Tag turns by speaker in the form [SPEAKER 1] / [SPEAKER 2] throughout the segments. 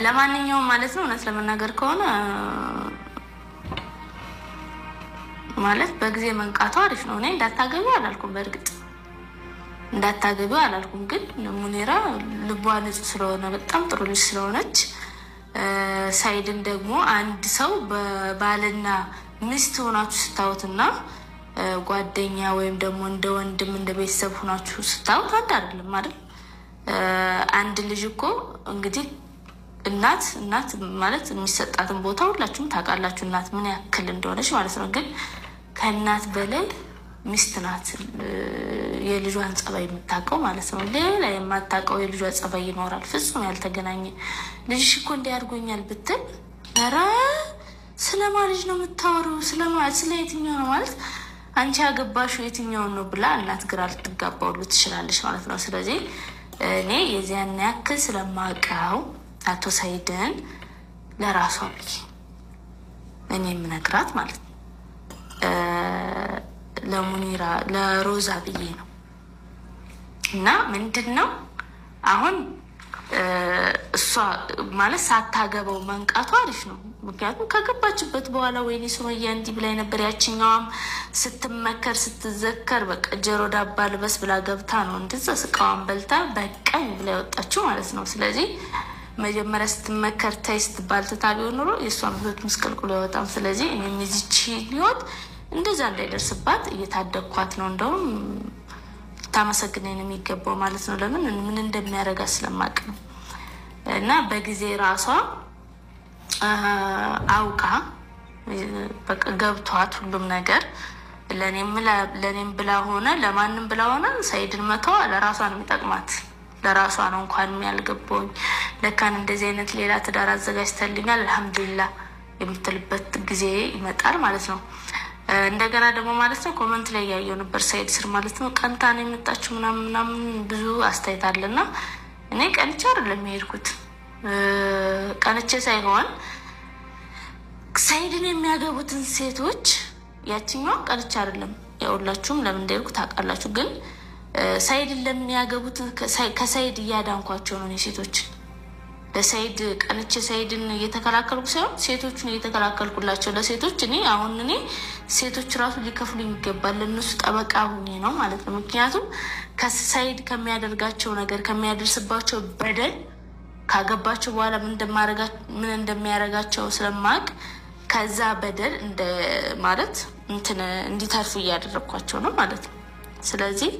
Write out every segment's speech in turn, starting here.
[SPEAKER 1] ለማንኛውም ማለት ነው እውነት ለመናገር ከሆነ ማለት በጊዜ መንቃቷ አሪፍ ነው። እኔ እንዳታገቢው አላልኩም፣ በእርግጥ እንዳታገቢው አላልኩም። ግን ሙኒራ ልቧ ንጹህ ስለሆነ በጣም ጥሩ ልጅ ስለሆነች ሳይድን ደግሞ አንድ ሰው በባልና ሚስት ሆናችሁ ስታዩትና ጓደኛ ወይም ደግሞ እንደ ወንድም እንደ ቤተሰብ ሆናችሁ ስታዩት አንድ አይደለም አይደል? አንድ ልጅ እኮ እንግዲህ እናት ማለት የሚሰጣትን ቦታ ሁላችሁም ታውቃላችሁ፣ እናት ምን ያክል እንደሆነች ማለት ነው። ግን ከእናት በላይ ሚስት ናት የልጇን ጸባይ የምታውቀው ማለት ነው። ሌላ የማታውቀው የልጇ ጸባይ ይኖራል፣ ፍጹም ያልተገናኘ። ልጅሽ እኮ እንዲያርጎኛል ብትል ኧረ ስለማን ልጅ ነው የምታወሪው? ስለ የትኛው ነው ማለት አንቺ ያገባሽው የትኛውን ነው ብላ እናት ግራ ልትጋባው ትችላለች ማለት ነው። ስለዚህ እኔ የዚያን ያክል ስለማውቀው አቶ ሳይድን ለራሷ ብዬ እኔ የምነግራት ማለት ነው ለሙኒራ ለሮዛ ብዬ ነው። እና ምንድነው አሁን እሷ ማለት ሳታገባው መንቃቷ አሪፍ ነው። ምክንያቱም ከገባችበት በኋላ ወይኔ ሱመያ እንዲህ ብላይ ነበር፣ ያችኛዋም ስትመከር ስትዘከር በቃ ጀሮ ዳባ ልበስ ብላ ገብታ ነው እንደዛ ስቃዋን በልታ በቀኝ ብላ ያወጣችው ማለት ነው። ስለዚህ መጀመሪያ ስትመከር ታይ ስትባል ተታቢው ኑሮ የእሷን ህይወት ምስቅልቅሎ ያወጣም። ስለዚህ እኔም እዚች ህይወት እንደዛ እንዳይደርስባት እየታደግኳት ነው። እንደውም ታመሰግነኝ ነው የሚገባው ማለት ነው። ለምን ምን እንደሚያደርጋት ስለማቅ ነው። እና በጊዜ ራሷ አውቃ በቃ ገብቷት ሁሉም ነገር ለኔም ብላ ሆነ ለማንም ብላ ሆነ ሳይድን መተዋ ለራሷ ነው የሚጠቅማት። ለራሷ ነው እንኳን የሚያልገባኝ ለካን እንደዚህ አይነት ሌላ ትዳር አዘጋጅተልኛል አልহামዱሊላህ የምትልበት ጊዜ ይመጣል ማለት ነው። እንደገና ደግሞ ማለት ነው ኮሜንት ላይ ያየው ነበር ሳይድ ስር ማለት ነው ቀንታ ነው የመጣችው ምናምን ብዙ አስተያየት አለና እኔ ቀንቻ አይደለም የሄድኩት። ቀንቼ ሳይሆን ሳይድን የሚያገቡትን ሴቶች ያቺኛው ቀንቻ አይደለም ያውላችሁም ለምን እንደሄድኩ ታውቃላችሁ። ግን ሳይድን ለሚያገቡት ከሳይድ እያዳንኳቸው ነው ሴቶች ለሳይድ ቀንቼ ሳይድን እየተከላከልኩ ሳይሆን ሴቶቹን እየተከላከልኩላቸው ለሴቶች እኔ ሴቶች ራሱ ሊከፍሉ ይገባል ለነሱ ጠበቃ ሆኜ ነው ማለት ነው። ምክንያቱም ከሳይድ ከሚያደርጋቸው ነገር ከሚያደርስባቸው በደል ካገባቸው በኋላ ምን እንደሚያደርጋቸው ስለማቅ ከዛ በደል እንደ ማለት እንዲተርፉ እያደረኳቸው ነው ማለት ነው። ስለዚህ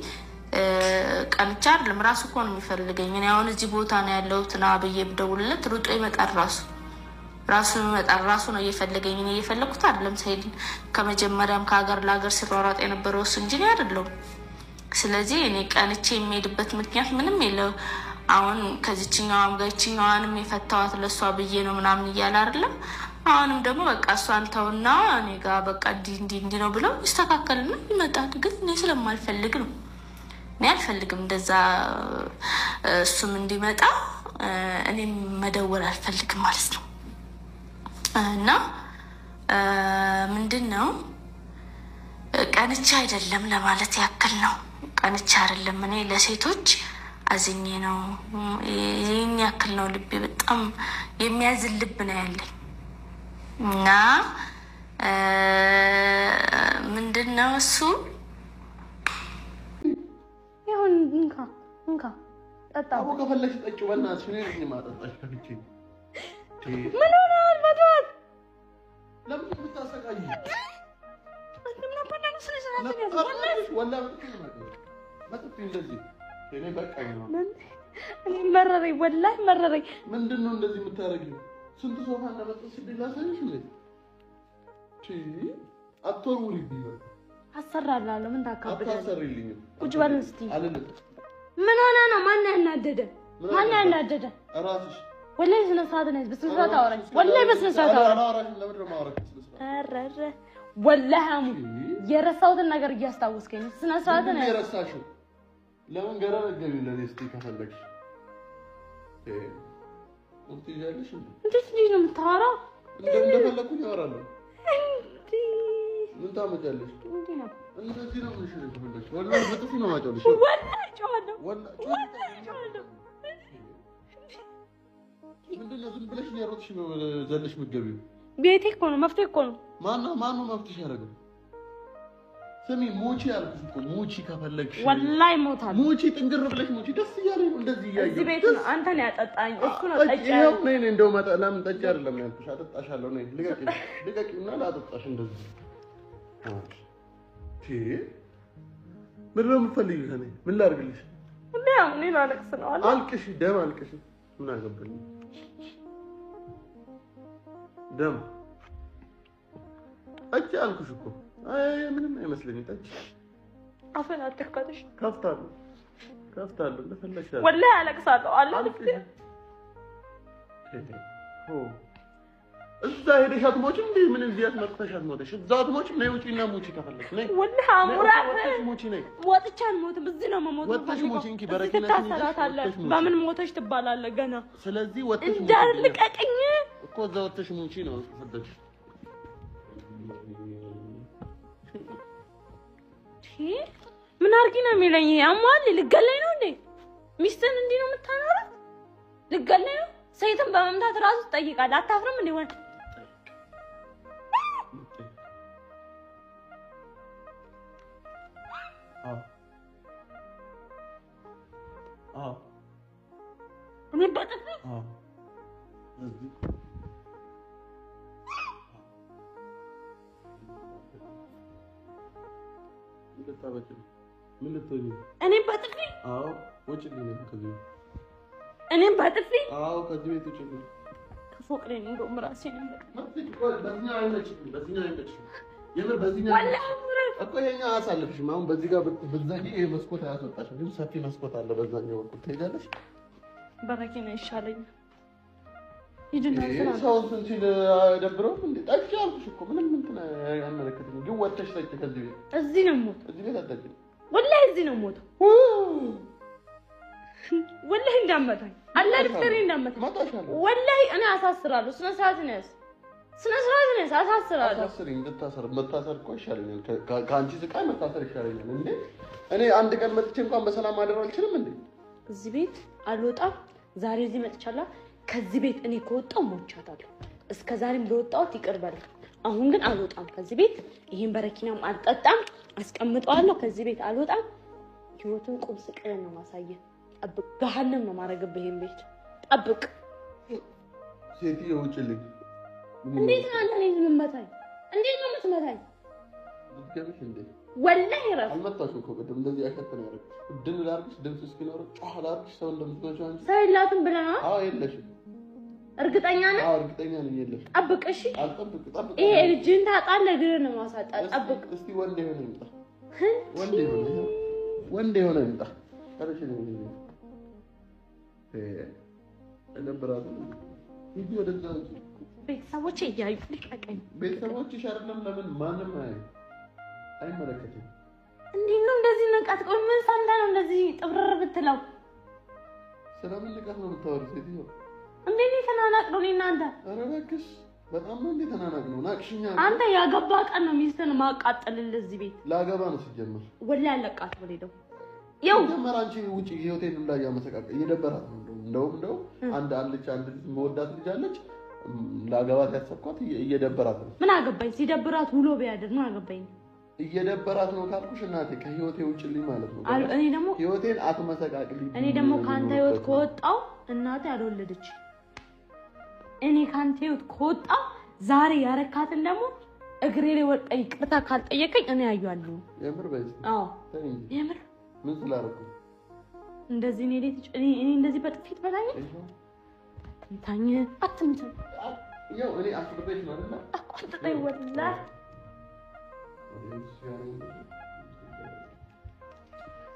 [SPEAKER 1] ቀንቻር ለምራሱ እኮ ነው የሚፈልገኝ። እኔ አሁን እዚህ ቦታ ነው ያለሁት ና ብዬ ብደውልለት ሩጦ ይመጣል። ራሱ ነው እየፈለገኝ። እኔ እየፈለኩት አይደለም። ሳይድ ከመጀመሪያም ከሀገር ለሀገር ሲሯሯጥ የነበረው እሱ እንጂ ነው አይደለም። ስለዚህ እኔ ቀንቼ የሚሄድበት ምክንያት ምንም የለው። አሁን ከዚህኛዋም ጋርችኛዋንም የፈታዋት ለሷ ብዬ ነው ምናምን እያለ አይደለም። አሁንም ደግሞ በቃ እሷን ተውና እኔ ጋር በቃ እንዲህ ነው ብለው ይስተካከልና ይመጣል። ግን እኔ ስለማልፈልግ ነው። እኔ አልፈልግም እንደዛ እሱም እንዲመጣ እኔም መደወል አልፈልግም ማለት ነው። እና ምንድነው ቀንቻ አይደለም ለማለት ያክል ነው። ቀንቻ አይደለም እኔ ለሴቶች አዝኜ ነው። ይሄን ያክል ነው ልቤ በጣም የሚያዝን ልብ ነው ያለኝ። እና ምንድነው እሱ
[SPEAKER 2] ይሁን እንካ ጠጣው
[SPEAKER 3] ከፈለሽ ጠጪው በእናትሽ እኔ ነኝ ማጠጣሽ ከፍቼ
[SPEAKER 2] ምን ሆነሃል በጧት
[SPEAKER 3] ለምን ትታሰቃይ
[SPEAKER 2] እንደምን አባዳን ስለሰራተ
[SPEAKER 3] ወላሂ መጥቶ እንደዚህ እኔ በቃኝ ነው
[SPEAKER 2] እኔ መረረኝ ወላሂ መረረኝ
[SPEAKER 3] ምንድነው እንደዚህ የምታረጊው ስንት ሶፋ እንደመጣ ሲደላሰልሽ እንዴ አትወርውሪ ቢበል
[SPEAKER 2] አሰራላለሁ ምን ታካብዳለህ
[SPEAKER 3] አታሰሪልኝ
[SPEAKER 2] ቁጭ በል እስቲ
[SPEAKER 3] አለለት
[SPEAKER 2] ምን ሆነ ነው ማን ያናደደ
[SPEAKER 3] እራስሽ
[SPEAKER 2] ወላሂ ስነ ስርዓት ነኝ በስነ ስርዓት አወራኝ ወላሂ በስነ ስርዓት አወራኝ
[SPEAKER 3] ለምን ነው ማውራት
[SPEAKER 2] አረረ ወላሂ አሙ የረሳሁትን ነገር እያስታወስከኝ ስነ ስርዓት ነኝ
[SPEAKER 3] የረሳሽው ለምን ገረገቢ ለኔስቲ ከፈለግሽ እንት ይያለሽ
[SPEAKER 2] እንዴት ነው የምታወራው
[SPEAKER 3] እንደፈለኩኝ አወራለሁ ምን ታመጫለሽ
[SPEAKER 2] እንዴ ነው
[SPEAKER 3] እንደዚህ ነው ምንሽ ነው ከፈለግሽ ወላሂ በጥፊ ነው ማጫለሽ
[SPEAKER 2] ወላሂ ጫወለው
[SPEAKER 3] ወላሂ ምንድነው ዝም ብለሽ ያሮጥሽ ዘለሽ ምገቢው
[SPEAKER 2] ቤቴ እኮ ነው መፍትሄ እኮ ነው
[SPEAKER 3] ማን ነው መፍትሄ ያደረገው ስሚ ሙቺ አልኩሽ እኮ ሙቺ ከፈለግሽ
[SPEAKER 2] ወላሂ ሞታል
[SPEAKER 3] ሙቺ ጥንግር ብለሽ ሙቺ ደስ እያለኝ ነው እንደዚህ እያየሁ
[SPEAKER 2] እዚህ ቤት ነው አንተን ያጠጣኝ እሱ ነው ጠጪ
[SPEAKER 3] ይሄው ነኝ እንደው ለምን ጠጪ አይደለም ያልኩሽ አጠጣሻለሁ ነኝ ልቀቂና ላጠጣሽ እንደዚህ ምን ነው የምትፈልጊው ከእኔ ምን ላድርግልሽ
[SPEAKER 2] እኔ ላለቅስ ነው
[SPEAKER 3] አልቅሽ ደም አልቅሽ ምን አገባኝ ደም ጠጪ አልኩሽ እኮ አይ ምንም አይመስለኝም ጠጪ
[SPEAKER 2] አፈን አትከተሽ
[SPEAKER 3] ከፍታለሁ ለፈለግሽ
[SPEAKER 2] ወላሂ አለቅሳለሁ አላልኩ እዛ ሄደሽ አትሞችም እንዴ ምን እዚህ አትመጥተሽ አትሞተሽ እዛ አትሞችም ነይ ውጪና ሙቺ ከፈለግሽ ነይ ወላሂ አሙራፍ
[SPEAKER 3] ሙቺ ነይ
[SPEAKER 2] ወጥቻን ሞትም እዚህ ነው መሞት
[SPEAKER 3] ወጥተሽ ሙቺ እንኪ በረኪናሽን
[SPEAKER 2] ታሰራታለህ በምን ሞተሽ ትባላለህ ገና
[SPEAKER 3] ስለዚህ ወጥተሽ ሙቺ
[SPEAKER 2] እንዳልቀቀኝ
[SPEAKER 3] እኮ እዛ ወጥተሽ ሙቺ ነው ከፈለግሽ
[SPEAKER 2] ምን አርጊ ነው የሚለኝ አሟል ልገለኝ ነው እንዴ ሚስትን እንዲህ ነው የምታናራት ልገለኝ ነው ሰይትን በመምታት ራሱ ትጠይቃለህ አታፍርም እንዴ ወንድ እኔ በጥፍ
[SPEAKER 3] ምን ልትሆኚ
[SPEAKER 2] እኔ በጥፊ
[SPEAKER 3] አዎ ወጪልኝ ከዚህ
[SPEAKER 2] እኔ በጥፊ
[SPEAKER 3] አዎ ከዚህ ቤት ወጪልኝ
[SPEAKER 2] ከፎቅ ላይ ነው እንደውም ራሴን
[SPEAKER 3] በዚህኛው አይመችም የምር በዚህኛው እኮ ይሄኛው አያሳልፍሽም አሁን በዚህ ጋር ብትዘጊ ይሄ መስኮት አያስወጣሽም ግን ሰፊ መስኮት አለ በዛኛው በኩል ትሄጃለሽ በረኪና
[SPEAKER 2] ይሻለኛል
[SPEAKER 3] ሰው ሲል አይደብረውም እንዴ ጠጪ አልኩሽ እኮ ምንም እንትን አይመለከትም ግን ወጥተሽ ጠጪ ከዚህ ቤት
[SPEAKER 2] እዚህ ነው ሞት
[SPEAKER 3] እዚህ ቤት አትጠጪ
[SPEAKER 2] ወላሂ እዚህ ነው ሞት ወላሂ እንዳመታኝ አላህ ድፍተሪ እንዳመታኝ ወላሂ እኔ አሳስራለሁ ስነ ስርዓት ነው አሳስራለሁ
[SPEAKER 3] አሳስሪ እንድታሰር መታሰር እኮ ይሻለኛል ከአንቺ ስቃይ መታሰር ይሻለኛል እንዴ እኔ አንድ ቀን መጥቼ እንኳን በሰላም ማደር አልችልም እንዴ
[SPEAKER 2] እዚህ ቤት አልወጣም ዛሬ እዚህ መጥቻለሁ ከዚህ ቤት እኔ ከወጣው ሞቻታለሁ እስከዛሬም ለወጣሁት ይቅር በል አሁን ግን አልወጣም ከዚህ ቤት ይሄን በረኪናም አልጠጣም አስቀምጠዋለሁ ከዚህ ቤት አልወጣም ህይወቱን ቁም ስቅለን ነው ማሳየት ጠብቅ ገሃነም ነው ማረግብህ ይሄን ቤት ጠብቅ
[SPEAKER 3] ሴትዮ ውጭልኝ
[SPEAKER 2] እንዴት ነው አንተ ነኝ የምመታኝ እንዴት ነው የምትመታኝ
[SPEAKER 3] ልትገምሽ እንዴ
[SPEAKER 2] ወላሂ ራስ
[SPEAKER 3] አልመታሽም እኮ ቅድም እንደዚህ አሸተን ያደረግ ድን ላርግሽ ድምፅ እስኪኖር ጮህ ላርግሽ ሰው እንደምትመጪው አንቺ
[SPEAKER 2] ሰው የላትም ብለህ ነው
[SPEAKER 3] አዎ የለሽም
[SPEAKER 2] እርግጠኛ ነህ
[SPEAKER 3] አዎ እርግጠኛ ነኝ የለሽም
[SPEAKER 2] ጠብቅ እሺ
[SPEAKER 3] አልጠብቅ ጠብቅ
[SPEAKER 2] ይሄ እጅን ታጣለህ እግርህን ነው ማሳጣት ጠብቅ
[SPEAKER 3] እስቲ ወንድ የሆነ ይምጣ ወንድ የሆነ ይምጣ ታረሽ ነው እነበራለሁ ይሄ ወደዛ
[SPEAKER 2] ቤተሰቦቼ እያዩ ልቀቀኝ
[SPEAKER 3] ቤተሰቦችሽ አይደለም ለምን ማንም አይመለከትም
[SPEAKER 2] እንዴት ነው እንደዚህ ንቀት ቆይ ምን ሳንዳ ነው እንደዚህ ጥብርር ብትለው
[SPEAKER 3] ስለምን ንቀት ነው የምታወሪው ሴትዮ
[SPEAKER 2] እንዴት ተናናቅ ነው እኔና አንተ
[SPEAKER 3] ኧረ እባክሽ በጣም ነው እንዴ ተናናቅ ነው ናቅሽኛ
[SPEAKER 2] አንተ ያገባ ቀን ነው ሚስትህን ማቃጠልልህ እዚህ ቤት
[SPEAKER 3] ላገባ ነው ሲጀመር
[SPEAKER 2] ወላሂ አለቃት ወለደው ያው
[SPEAKER 3] ጀመር አንቺ ውጪ ህይወቴን ላይ ያመሰቃቀ እየደበራት ነው እንደው አንድ ልጅ መወዳት ልጅ አለች ላገባት ያሰብኳት እየደበራት ነው
[SPEAKER 2] ምን አገባኝ ሲደብራት ውሎ ቢያድር ምን አገባኝ
[SPEAKER 3] እየደበራት ነው ካልኩሽ እናቴ ከህይወቴ ውጭልኝ ማለት ነው
[SPEAKER 2] እኔ ደግሞ
[SPEAKER 3] ህይወቴን አትመሰቃቅልኝ
[SPEAKER 2] እኔ ደግሞ ካንተ ህይወት ከወጣው እናቴ አልወለደች እኔ ካንተ ህይወት ከወጣው ዛሬ ያረካትን ደግሞ እግሬ ላይ ወጣ ይቅርታ ካልጠየቀኝ እኔ ያዩአለሁ
[SPEAKER 3] የምር በይ
[SPEAKER 2] አዎ የምር
[SPEAKER 3] ምን ስላደረኩ
[SPEAKER 2] እንደዚህ እኔ እንደዚህ በጥፊት በላኝ ታኝ አትምት
[SPEAKER 3] ያው እኔ አስብበሽ ነው አይደል
[SPEAKER 2] አቆጥጠኝ ወላሂ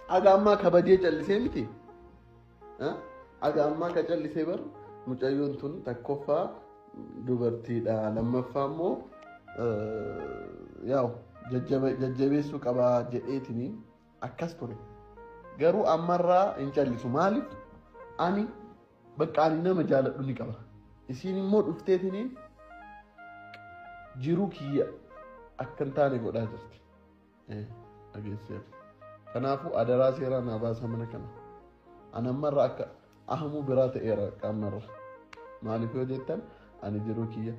[SPEAKER 3] አጋማ ከበዴ ጨልሴ ምቲ አጋማ ከጨልሴ በር ሙጨዮንቱን ተኮፋ ዱበርቲዳ ለመፋሞ ያው ጀጀቤሱ ቀባ ጀኤቲኒ አካስቶኒ ገሩ አማራ እንጨልሱ ማሊፍ አኒ በቃ አኒ ነመ ጃለዱኒ ቀባ ኢሲኒሞ ዱፍቴቲኒ ጅሩ ኪያ አከንታኔ ጎዳ ጅርት አገሰፍ ከናፉ አደራ ሴራ ናባሳ መነከና አነመራ አህሙ ብራተ ኤራ ቀመራ maaliif yoo jettan ani jiruu kiyya